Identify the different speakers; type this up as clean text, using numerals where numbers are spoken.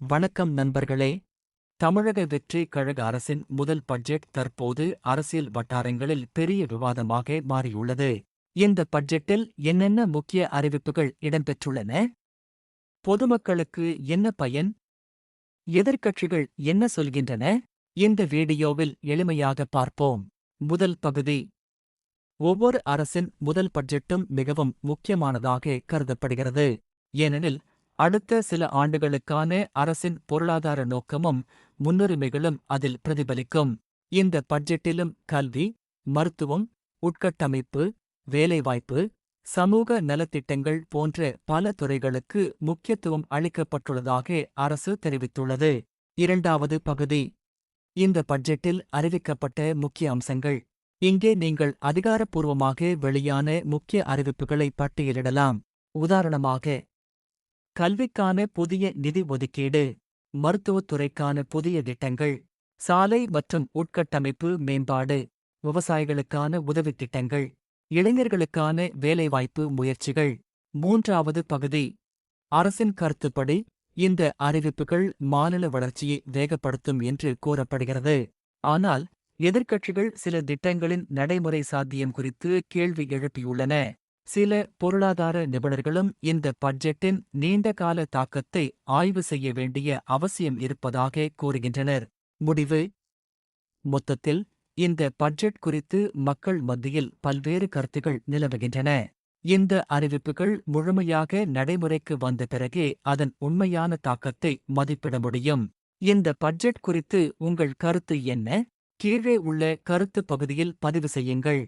Speaker 1: வணக்கம் நண்பர்களே. தமிழக வெற்றி கழக அரசின் முதல் பட்ஜெட் தற்போது அரசியல் வட்டாரங்களில் பெரிய விவாதமாக மாறியுள்ளது. இந்த பட்ஜெட்டில் என்னென்ன முக்கிய அறிவிப்புகள் இடம்பெற்றுள்ளன? பொதுமக்களுக்கு என்ன பயன்? எதிர்க்கட்சிகள் என்ன சொல்கின்றன? இந்த வீடியோவில் எளிமையாக பார்ப்போம். முதல் பகுதி. ஒவ்வொரு அரசின் முதல் பட்ஜெட்டும் மிகவும் முக்கியமானதாக கருதப்படுகிறது. ஏனெனில் அடுத்த சில ஆண்டுகளுக்கான அரசின் பொருளாதார நோக்கமும் முன்னுரிமைகளும் அதில் பிரதிபலிக்கும். இந்த பட்ஜெட்டிலும் கல்வி, மருத்துவம், உட்கட்டமைப்பு, வேலைவாய்ப்பு, சமூக நலத்திட்டங்கள் போன்ற பல துறைகளுக்கு முக்கியத்துவம் அளிக்கப்பட்டுள்ளதாக அரசு தெரிவித்துள்ளது. இரண்டாவது பகுதி. இந்த பட்ஜெட்டில் அறிவிக்கப்பட்ட முக்கிய அம்சங்கள். இங்கே நீங்கள் அதிகாரப்பூர்வமாக வெளியான முக்கிய அறிவிப்புகளை பட்டியலிடலாம். உதாரணமாக, கல்விக்கான புதிய நிதி ஒதுக்கீடு, மருத்துவத்துறைக்கான புதிய திட்டங்கள், சாலை மற்றும் உட்கட்டமைப்பு மேம்பாடு, விவசாயிகளுக்கான உதவித் திட்டங்கள், இளைஞர்களுக்கான வேலைவாய்ப்பு முயற்சிகள். மூன்றாவது பகுதி. அரசின் கருத்துப்படி இந்த அறிவிப்புகள் மாநில வளர்ச்சியை வேகப்படுத்தும் என்று கூறப்படுகிறது. ஆனால் எதிர்க்கட்சிகள் சில திட்டங்களின் நடைமுறை சாத்தியம் குறித்து கேள்வி எழுப்பியுள்ளன. சில பொருளாதார நிபுணர்களும் இந்த பட்ஜெட்டின் நீண்டகால தாக்கத்தை ஆய்வு செய்ய வேண்டிய அவசியம் இருப்பதாக கூறுகின்றனர். முடிவு. மொத்தத்தில் இந்த பட்ஜெட் குறித்து மக்கள் மத்தியில் பல்வேறு கருத்துகள் நிலவுகின்றன. இந்த அறிவிப்புகள் முழுமையாக நடைமுறைக்கு வந்த பிறகே அதன் உண்மையான தாக்கத்தை மதிப்பிட முடியும். இந்த பட்ஜெட் குறித்து உங்கள் கருத்து என்ன? கீழே உள்ள கருத்து பகுதியில் பதிவு செய்யுங்கள்.